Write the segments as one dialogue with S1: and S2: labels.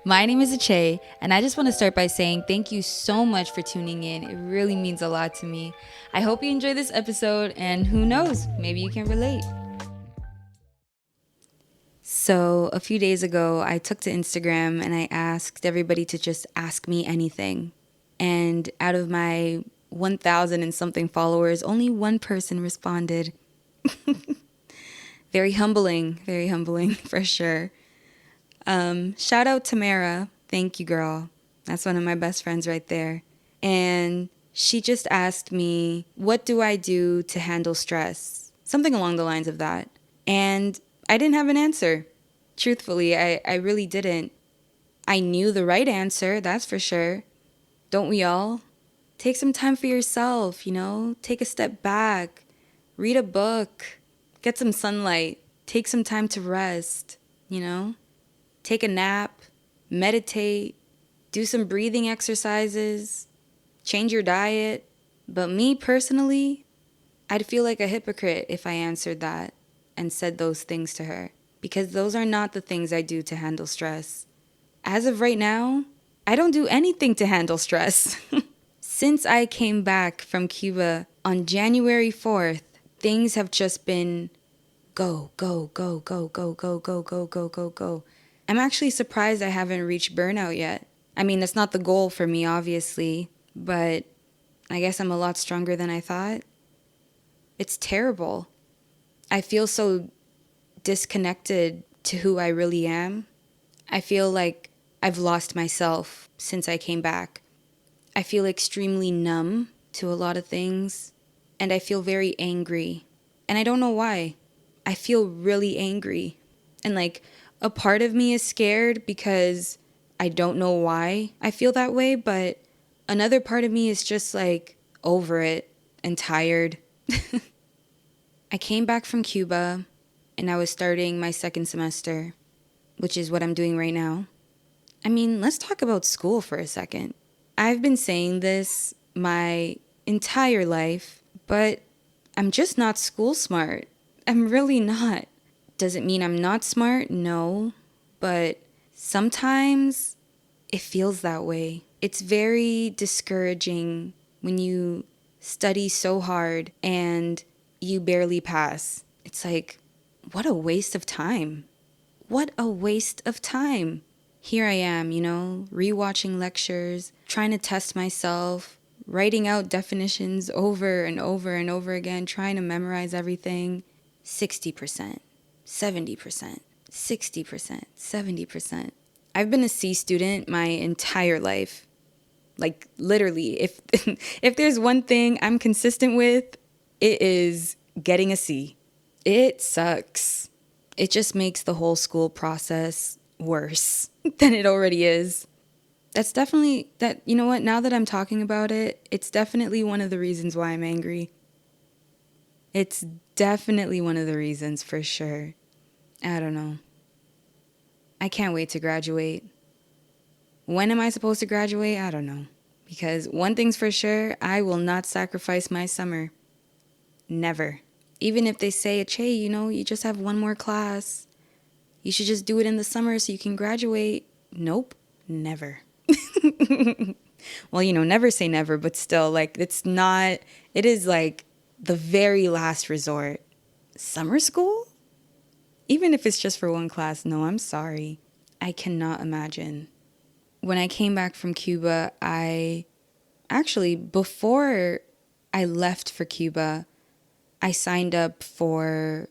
S1: My name is Ache, and I just want to start by saying thank you so much for tuning in. It really means a lot to me. I hope you enjoy this episode, and who knows, maybe you can relate. So, a few days ago, I took to Instagram and I asked everybody to just ask me anything. And out of my 1,000 and something followers, only one person responded. Very humbling for sure. Shout out to Mara. Thank you, girl. That's one of my best friends right there. And she just asked me, what do I do to handle stress? Something along the lines of that. And I didn't have an answer. Truthfully, I really didn't. I knew the right answer, that's for sure. Don't we all? Take some time for yourself, Take a step back. Read a book. Get some sunlight. Take some time to rest, Take a nap, meditate, do some breathing exercises, change your diet. But me personally, I'd feel like a hypocrite if I answered that and said those things to her, because those are not the things I do to handle stress. As of right now, I don't do anything to handle stress. Since I came back from Cuba on January 4th, things have just been go, go, go, go, go, go, go, go, go, go, go. I'm actually surprised I haven't reached burnout yet. I mean, that's not the goal for me, obviously, but I guess I'm a lot stronger than I thought. It's terrible. I feel so disconnected to who I really am. I feel like I've lost myself since I came back. I feel extremely numb to a lot of things, and I feel very angry. And I don't know why. I feel really angry. And a part of me is scared because I don't know why I feel that way, but another part of me is just over it and tired. I came back from Cuba and I was starting my second semester, which is what I'm doing right now. I mean, let's talk about school for a second. I've been saying this my entire life, but I'm just not school smart. I'm really not. Does it mean I'm not smart? No. But sometimes it feels that way. It's very discouraging when you study so hard and you barely pass. It's what a waste of time. What a waste of time. Here I am, rewatching lectures, trying to test myself, writing out definitions over and over and over again, trying to memorize everything. 60%, 70%, 60%, 70%. I've been a C student my entire life. Literally, if if there's one thing I'm consistent with, it is getting a C. It sucks. It just makes the whole school process worse than it already is. That's definitely, now that I'm talking about it, it's definitely one of the reasons why I'm angry. It's definitely one of the reasons, for sure. I don't know. I can't wait to graduate. When am I supposed to graduate? I don't know. Because one thing's for sure, I will not sacrifice my summer. Never. Even if they say, Che, you just have one more class. You should just do it in the summer so you can graduate. Nope. Never. Well, never say never, but still, it is the very last resort. Summer school? Even if it's just for one class, no, I'm sorry. I cannot imagine. When I came back from Cuba, before I left for Cuba, I signed up for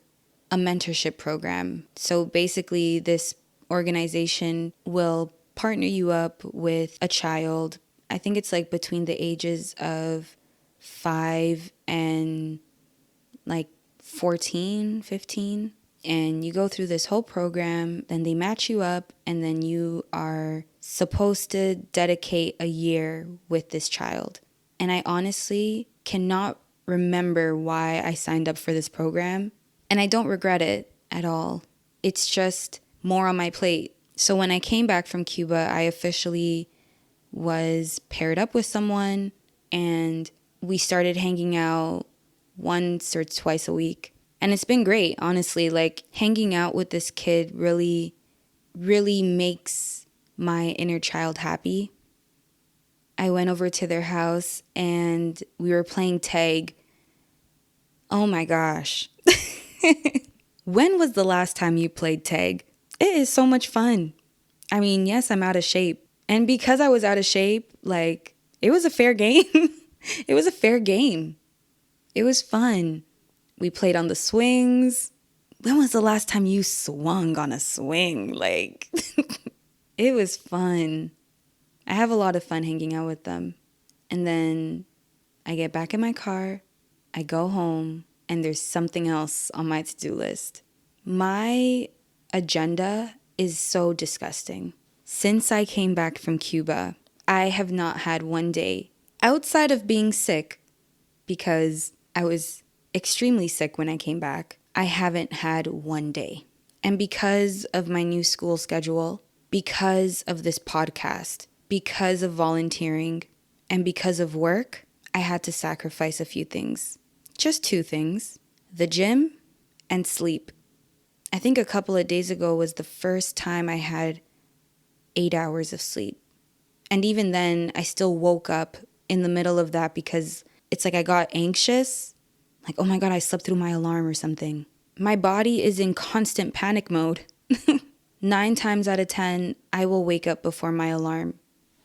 S1: a mentorship program. So basically, this organization will partner you up with a child. I think it's between the ages of 5 and 14, 15. And you go through this whole program, then they match you up, and then you are supposed to dedicate a year with this child. And I honestly cannot remember why I signed up for this program. And I don't regret it at all. It's just more on my plate. So when I came back from Cuba, I officially was paired up with someone and we started hanging out once or twice a week. And it's been great, honestly. Hanging out with this kid really makes my inner child happy. I went over to their house and we were playing tag. Oh my gosh. When was the last time you played tag? It is so much fun. I mean, yes, I'm out of shape. And because I was out of shape, like, it was a fair game. It was a fair game. It was fun. We played on the swings. When was the last time you swung on a swing? Like, it was fun. I have a lot of fun hanging out with them. And then I get back in my car, I go home, and there's something else on my to-do list. My agenda is so disgusting. Since I came back from Cuba, I have not had one day outside of being sick, because I was extremely sick when I came back. I haven't had one day. And because of my new school schedule, because of this podcast, because of volunteering, and because of work, I had to sacrifice a few things. Just 2 things: the gym and sleep. I think a couple of days ago was the first time I had 8 hours of sleep. And even then, I still woke up in the middle of that because it's like I got anxious. Like, oh my God, I slept through my alarm or something. My body is in constant panic mode. 9 times out of 10, I will wake up before my alarm.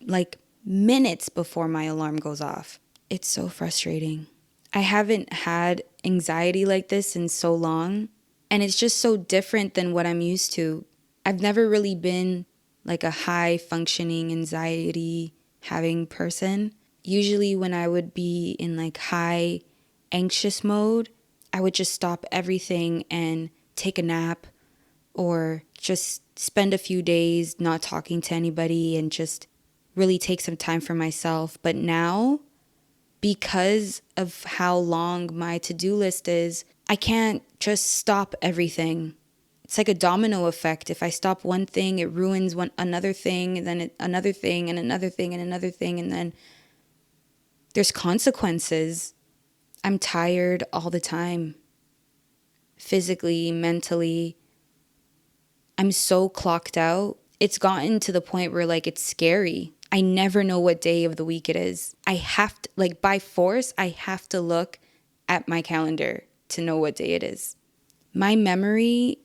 S1: Like minutes before my alarm goes off. It's so frustrating. I haven't had anxiety like this in so long. And it's just so different than what I'm used to. I've never really been like a high functioning anxiety having person. Usually when I would be in like high anxious mode, I would just stop everything and take a nap or just spend a few days not talking to anybody and just really take some time for myself. But now, because of how long my to-do list is, I can't just stop everything. It's like a domino effect. If I stop one thing, it ruins another thing, and then another thing, and another thing, and another thing, and then there's consequences. I'm tired all the time. Physically, mentally. I'm so clocked out. It's gotten to the point where like it's scary. I never know what day of the week it is. I have to, like by force, I have to look at my calendar to know what day it is. My memory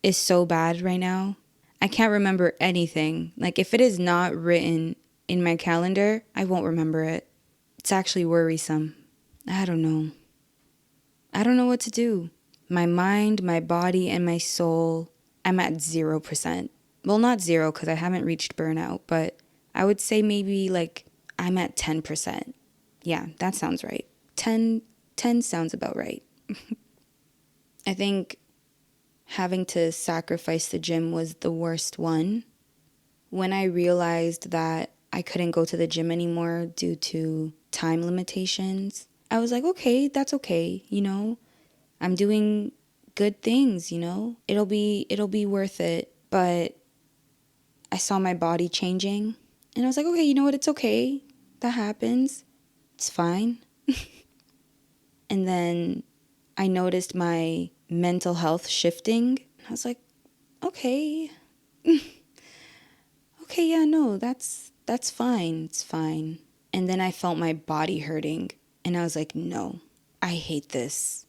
S1: is so bad right now. I can't remember anything. Like if it is not written in my calendar, I won't remember it. It's actually worrisome. I don't know. I don't know what to do. My mind, my body, and my soul, I'm at 0%. Well, not 0 because I haven't reached burnout, but I would say maybe like I'm at 10%. Yeah, that sounds right. 10 sounds about right. I think having to sacrifice the gym was the worst one. When I realized that I couldn't go to the gym anymore due to time limitations, I was like, okay, that's okay, you know? I'm doing good things, you know? It'll be worth it. But I saw my body changing and I was like, okay, you know what? It's okay. That happens. It's fine. And then I noticed my mental health shifting. I was like, okay. Okay, yeah, no, that's fine. It's fine. And then I felt my body hurting and I was like, no, I hate this.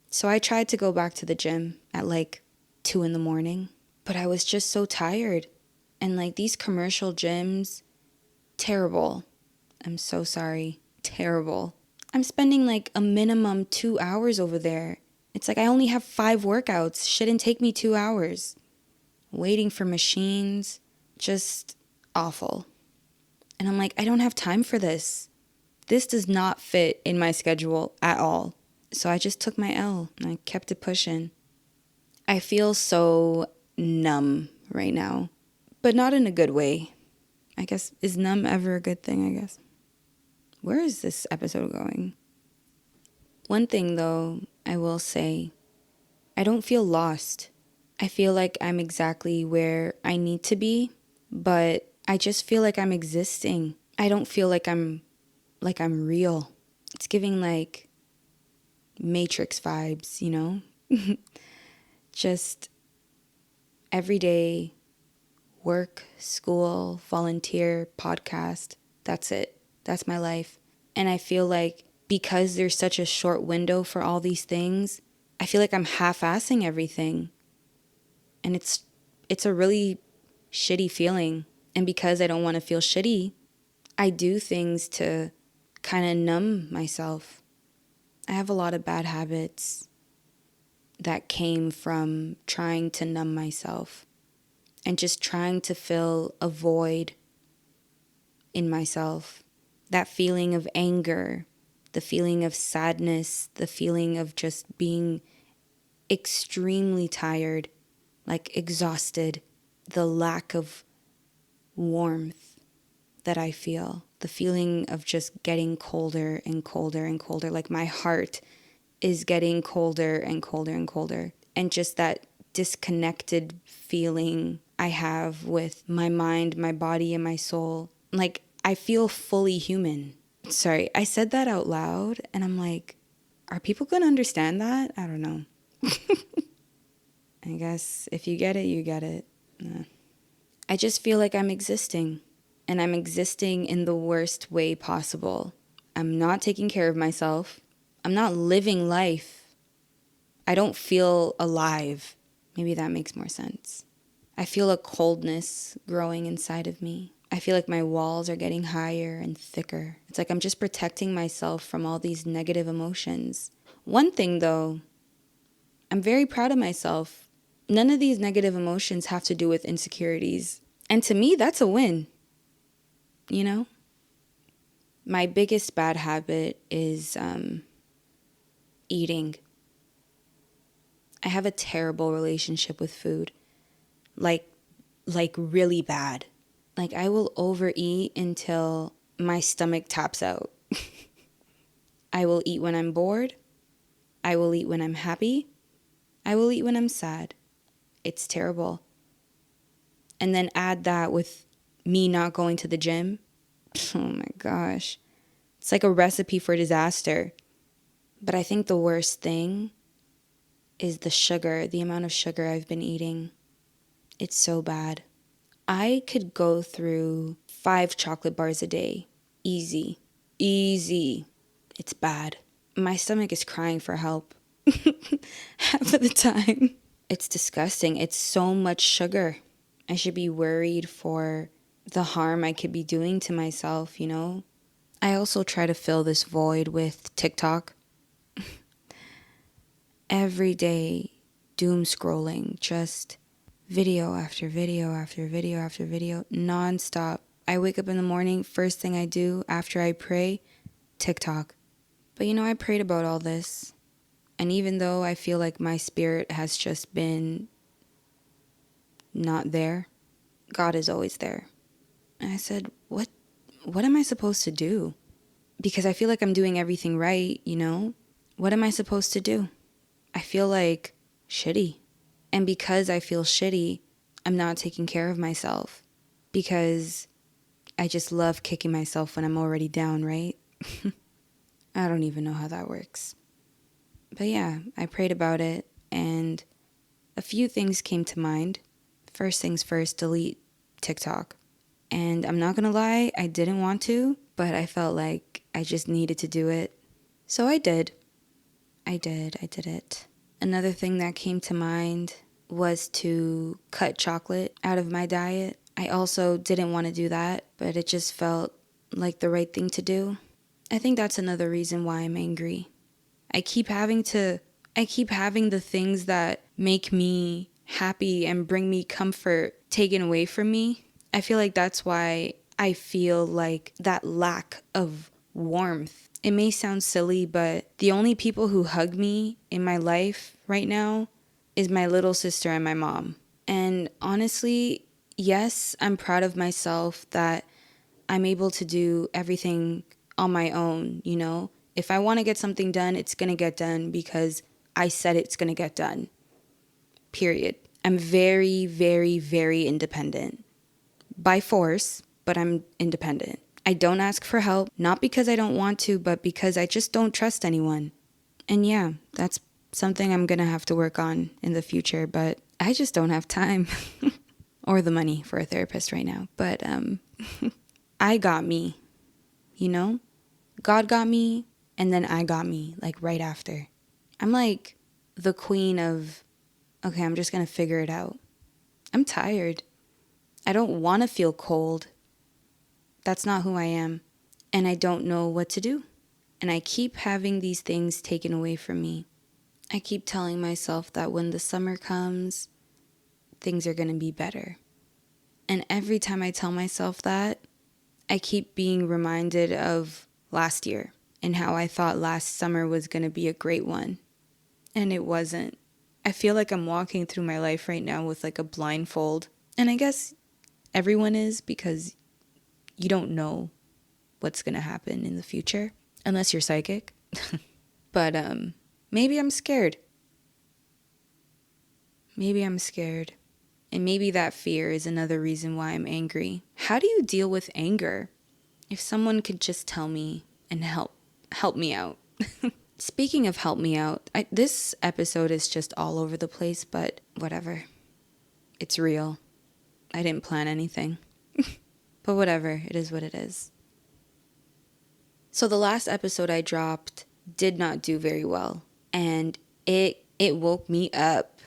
S1: So I tried to go back to the gym at like 2 a.m, but I was just so tired. And like these commercial gyms, terrible. I'm so sorry. Terrible. I'm spending like a minimum 2 hours over there. It's like I only have 5 workouts. Shouldn't take me 2 hours. Waiting for machines. Just awful. And I'm like, I don't have time for this. This does not fit in my schedule at all. So I just took my L and I kept it pushing. I feel so numb right now, but not in a good way. I guess, is numb ever a good thing, I guess? Where is this episode going? One thing though, I will say, I don't feel lost. I feel like I'm exactly where I need to be, but I just feel like I'm existing. I don't feel like I'm real. It's giving like Matrix vibes, you know? Just every day work, school, volunteer, podcast. That's it. That's my life. And I feel like because there's such a short window for all these things, I feel like I'm half-assing everything. And it's a really shitty feeling. And because I don't want to feel shitty, I do things to kind of numb myself. I have a lot of bad habits that came from trying to numb myself and just trying to fill a void in myself. That feeling of anger, the feeling of sadness, the feeling of just being extremely tired, like exhausted, the lack of warmth that I feel, the feeling of just getting colder and colder and colder, like my heart is getting colder and colder and colder. And just that disconnected feeling I have with my mind, my body, and my soul. Like, I feel fully human. Sorry, I said that out loud, and I'm like, are people gonna understand that? I don't know. I guess if you get it, you get it. I just feel like I'm existing, and I'm existing in the worst way possible. I'm not taking care of myself. I'm not living life. I don't feel alive. Maybe that makes more sense. I feel a coldness growing inside of me. I feel like my walls are getting higher and thicker. It's like I'm just protecting myself from all these negative emotions. One thing though, I'm very proud of myself. None of these negative emotions have to do with insecurities. And to me, that's a win. You know? My biggest bad habit is eating. I have a terrible relationship with food. Like really bad. Like I will overeat until my stomach taps out. I will eat when I'm bored. I will eat when I'm happy. I will eat when I'm sad. It's terrible. And then add that with me not going to the gym. Oh my gosh. It's like a recipe for disaster. But I think the worst thing is the sugar, the amount of sugar I've been eating. It's so bad. I could go through 5 chocolate bars a day. Easy. Easy. It's bad. My stomach is crying for help. Half of the time. It's disgusting. It's so much sugar. I should be worried for the harm I could be doing to myself, you know? I also try to fill this void with TikTok. Every day, doom scrolling, just video after video after video after video, nonstop. I wake up in the morning, first thing I do after I pray, TikTok. But you know, I prayed about all this. And even though I feel like my spirit has just been not there, God is always there. And I said, what am I supposed to do? Because I feel like I'm doing everything right, you know? What am I supposed to do? I feel like shitty. And because I feel shitty, I'm not taking care of myself. Because I just love kicking myself when I'm already down, right? I don't even know how that works. But yeah, I prayed about it and a few things came to mind. First things first, delete TikTok. And I'm not gonna lie, I didn't want to, but I felt like I just needed to do it. So I did. I did it. Another thing that came to mind was to cut chocolate out of my diet. I also didn't want to do that, but it just felt like the right thing to do. I think that's another reason why I'm angry. I keep having the things that make me happy and bring me comfort taken away from me. I feel like that's why I feel like that lack of warmth. It may sound silly, but the only people who hug me in my life right now is my little sister and my mom. And honestly, yes, I'm proud of myself that I'm able to do everything on my own, you know? If I want to get something done, it's going to get done because I said it's going to get done. Period. I'm very, very, very independent. By force, but I'm independent. I don't ask for help, not because I don't want to, but because I just don't trust anyone. And yeah, that's something I'm going to have to work on in the future, but I just don't have time. or the money for a therapist right now. But I got me, you know? God got me, and then I got me, like right after. I'm like the queen of, okay, I'm just going to figure it out. I'm tired. I don't want to feel cold. That's not who I am. And I don't know what to do. And I keep having these things taken away from me. I keep telling myself that when the summer comes, things are going to be better. And every time I tell myself that, I keep being reminded of last year and how I thought last summer was going to be a great one. And it wasn't. I feel like I'm walking through my life right now with like a blindfold. And I guess everyone is, because you don't know what's going to happen in the future unless you're psychic. But maybe I'm scared. Maybe I'm scared. And maybe that fear is another reason why I'm angry. How do you deal with anger? If someone could just tell me and help me out. Speaking of help me out, this episode is just all over the place, but whatever. It's real. I didn't plan anything. But whatever, it is what it is. So the last episode I dropped did not do very well, and it woke me up.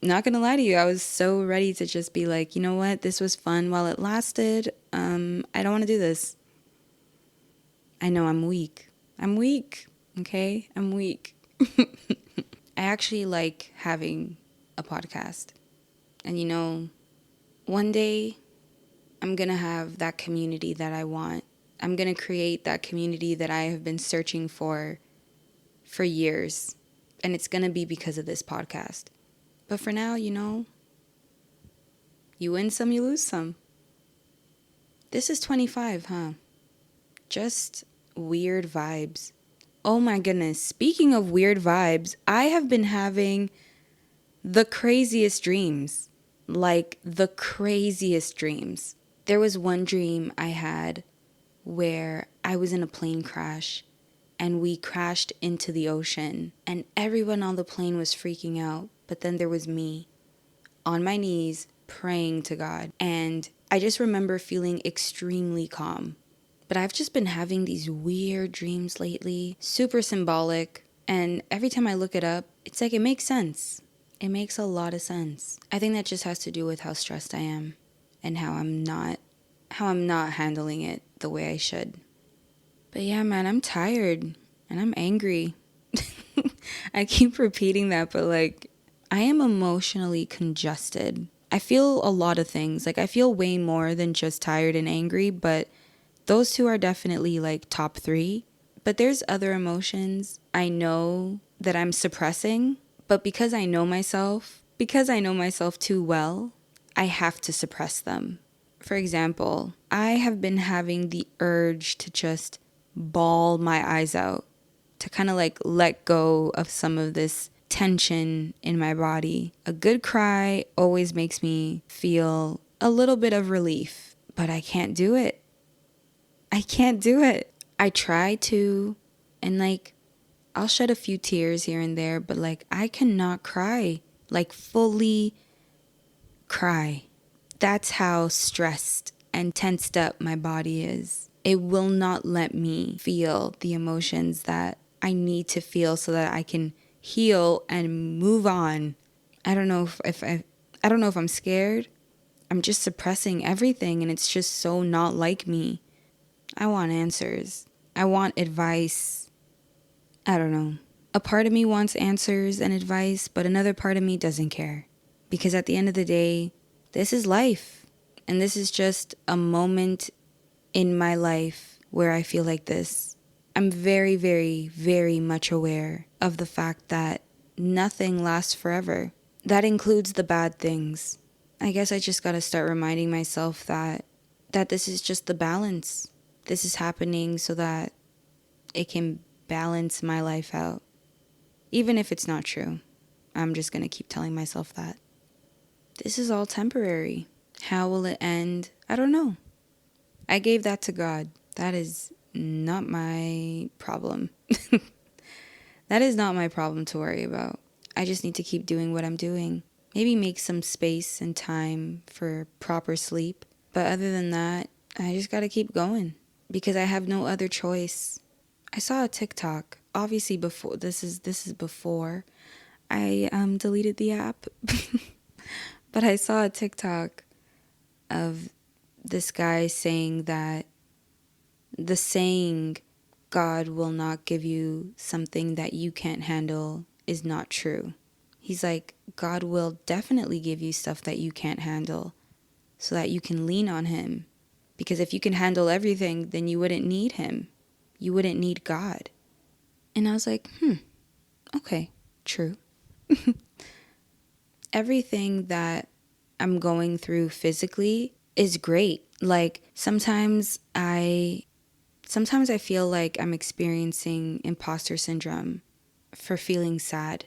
S1: Not gonna lie to you, I was so ready to just be like, you know what, this was fun while it lasted. I don't want to do this. I know I'm weak. Okay? I'm weak. I actually like having a podcast. And you know, one day I'm going to have that community that I want. I'm going to create that community that I have been searching for years. And it's going to be because of this podcast. But for now, you know, you win some, you lose some. This is 25, huh? Just weird vibes. Oh my goodness. Speaking of weird vibes, I have been having the craziest dreams. Like the craziest dreams. There was one dream I had where I was in a plane crash and we crashed into the ocean and everyone on the plane was freaking out. But then there was me on my knees praying to God. And I just remember feeling extremely calm. But I've just been having these weird dreams lately, super symbolic. And every time I look it up, it's like it makes sense. It makes a lot of sense. I think that just has to do with how stressed I am and how I'm not handling it the way I should. But yeah, man, I'm tired and I'm angry. I keep repeating that, but like, I am emotionally congested. I feel a lot of things. Like, I feel way more than just tired and angry, but those two are definitely like top 3. But there's other emotions I know that I'm suppressing, but because I know myself too well, I have to suppress them. For example, I have been having the urge to just bawl my eyes out, to kind of like let go of some of this tension in my body. A good cry always makes me feel a little bit of relief, but I can't do it. I try to, and like, I'll shed a few tears here and there, but like, I cannot cry, like fully cry. That's how stressed and tensed up my body is. It will not let me feel the emotions that I need to feel so that I can heal and move on. I don't know if I'm scared. I'm just suppressing everything and it's just so not like me. I want answers. I want advice. I don't know. A part of me wants answers and advice, but another part of me doesn't care. Because at the end of the day, this is life. And this is just a moment in my life where I feel like this. I'm very, very, very much aware of the fact that nothing lasts forever. That includes the bad things. I guess I just gotta start reminding myself that this is just the balance. This is happening so that it can balance my life out. Even if it's not true, I'm just gonna keep telling myself that. This is all temporary. How will it end? I don't know. I gave that to God. That is not my problem. That is not my problem to worry about. I just need to keep doing what I'm doing. Maybe make some space and time for proper sleep. But other than that, I just gotta keep going because I have no other choice. I saw a TikTok, obviously before, this is before I deleted the app. But I saw a TikTok of this guy saying that the saying, God will not give you something that you can't handle, is not true. He's like, God will definitely give you stuff that you can't handle so that you can lean on him. Because if you can handle everything, then you wouldn't need him. You wouldn't need God. And I was like, okay, true. Everything that I'm going through physically is great. Like sometimes I feel like I'm experiencing imposter syndrome for feeling sad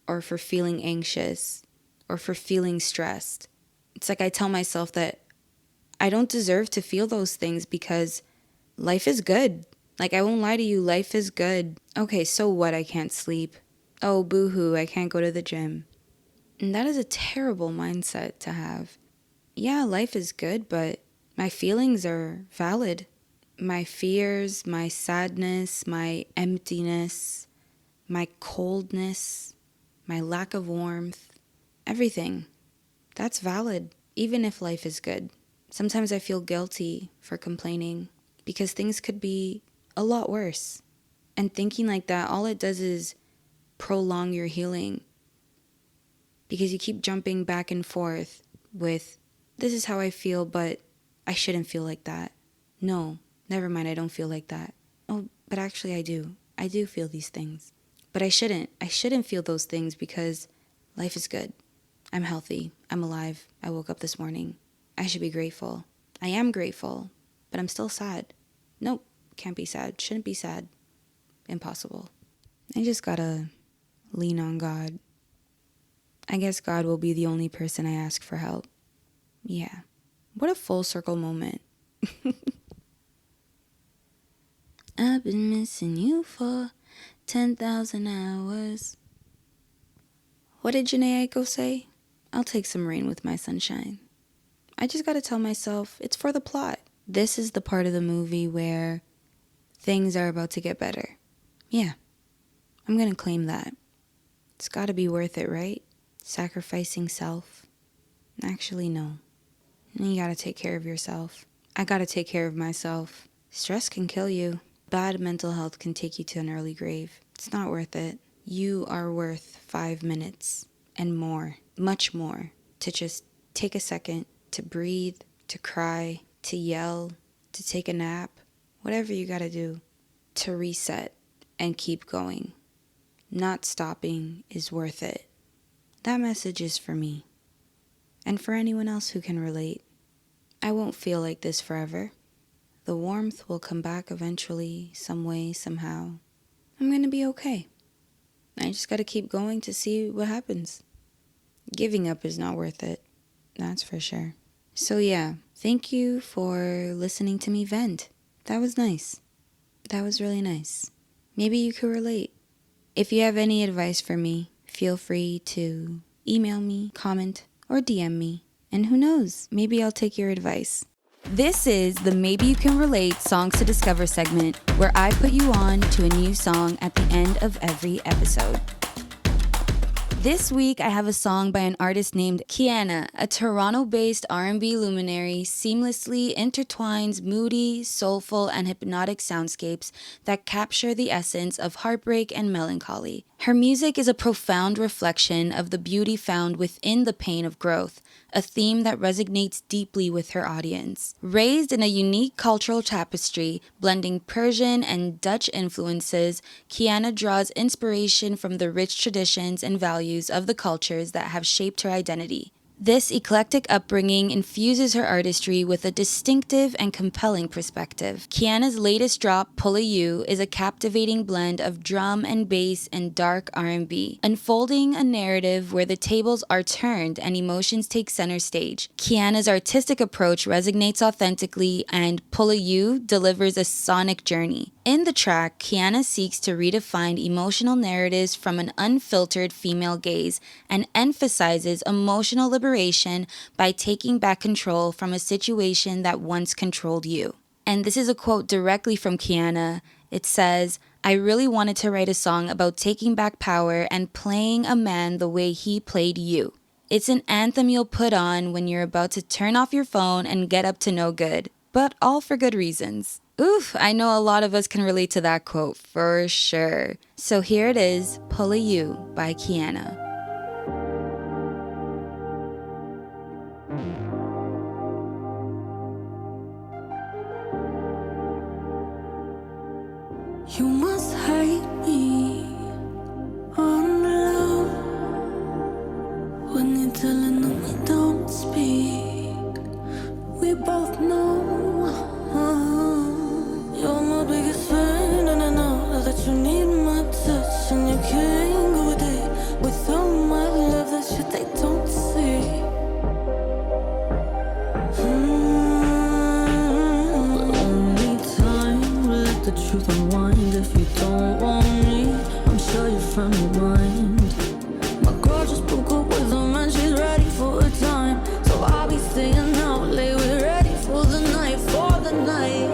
S1: or for feeling anxious or for feeling stressed. It's like I tell myself that I don't deserve to feel those things because life is good. Like I won't lie to you, life is good. Okay, so what? I can't sleep. Oh, boo-hoo, I can't go to the gym. And that is a terrible mindset to have. Yeah, life is good, but my feelings are valid. My fears, my sadness, my emptiness, my coldness, my lack of warmth, everything. That's valid, even if life is good. Sometimes I feel guilty for complaining because things could be a lot worse. And thinking like that, all it does is prolong your healing because you keep jumping back and forth with, this is how I feel, but I shouldn't feel like that. No, never mind, I don't feel like that. Oh, but actually I do. I do feel these things. But I shouldn't. I shouldn't feel those things because life is good. I'm healthy. I'm alive. I woke up this morning. I should be grateful. I am grateful, but I'm still sad. Nope, can't be sad. Shouldn't be sad. Impossible. I just gotta lean on God. I guess God will be the only person I ask for help. Yeah. What a full circle moment. I've been missing you for 10,000 hours. What did Janae Aiko say? I'll take some rain with my sunshine. I just gotta tell myself, it's for the plot. This is the part of the movie where things are about to get better. Yeah, I'm gonna claim that. It's gotta be worth it, right? Sacrificing self. Actually, no. You gotta take care of yourself. I gotta take care of myself. Stress can kill you. Bad mental health can take you to an early grave. It's not worth it. You are worth 5 minutes and more, much more, to just take a second to breathe, to cry, to yell, to take a nap, whatever you gotta do to reset and keep going. Not stopping is worth it. That message is for me and for anyone else who can relate. I won't feel like this forever. The warmth will come back eventually, some way, somehow. I'm gonna be okay. I just gotta keep going to see what happens. Giving up is not worth it. That's for sure. So yeah, thank you for listening to me vent. That was nice. That was really nice. Maybe you could relate. If you have any advice for me, feel free to email me, comment, or DM me. And who knows, maybe I'll take your advice. This is the Maybe You Can Relate Songs to Discover segment, where I put you on to a new song at the end of every episode. This week, I have a song by an artist named KIANA, a Toronto-based R&B luminary, seamlessly intertwines moody, soulful, and hypnotic soundscapes that capture the essence of heartbreak and melancholy. Her music is a profound reflection of the beauty found within the pain of growth, a theme that resonates deeply with her audience. Raised in a unique cultural tapestry, blending Persian and Dutch influences, KIANA draws inspiration from the rich traditions and values of the cultures that have shaped her identity. This eclectic upbringing infuses her artistry with a distinctive and compelling perspective. KIANA's latest drop, Pull a You, is a captivating blend of drum and bass and dark R&B, unfolding a narrative where the tables are turned and emotions take center stage. KIANA's artistic approach resonates authentically, and Pull a You delivers a sonic journey. In the track, KIANA seeks to redefine emotional narratives from an unfiltered female gaze and emphasizes emotional liberation by taking back control from a situation that once controlled you. And this is a quote directly from KIANA. It says, "I really wanted to write a song about taking back power and playing a man the way he played you. It's an anthem you'll put on when you're about to turn off your phone and get up to no good, but all for good reasons." Oof, I know a lot of us can relate to that quote for sure. So here it is, Pull a You by KIANA.
S2: You must hate me on the low when you're telling them we don't speak. We both know you're my biggest fan, and I know that you need my touch, and you can't go a day without my love. That shit they don't see. Only time will let the truth unwind. If you don't want me, I'm sure you're from your mind. My girl just broke up with him and she's ready for a time, so I'll be staying out late. We're ready for the night, for the night.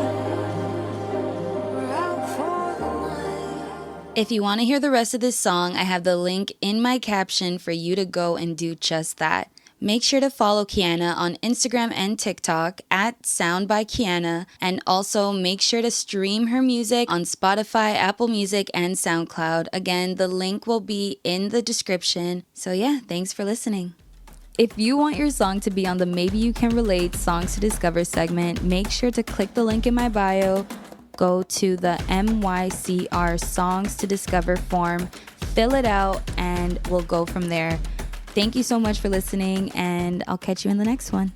S2: We're out for the night.
S1: If you want to hear the rest of this song, I have the link in my caption for you to go and do just that. Make sure to follow KIANA on Instagram and TikTok at Sound by KIANA, and also make sure to stream her music on Spotify, Apple Music, and SoundCloud. Again, the link will be in the description. So yeah, thanks for listening. If you want your song to be on the Maybe You Can Relate Songs to Discover segment, make sure to click the link in my bio, go to the MYCR Songs to Discover form, fill it out, and we'll go from there. Thank you so much for listening, and I'll catch you in the next one.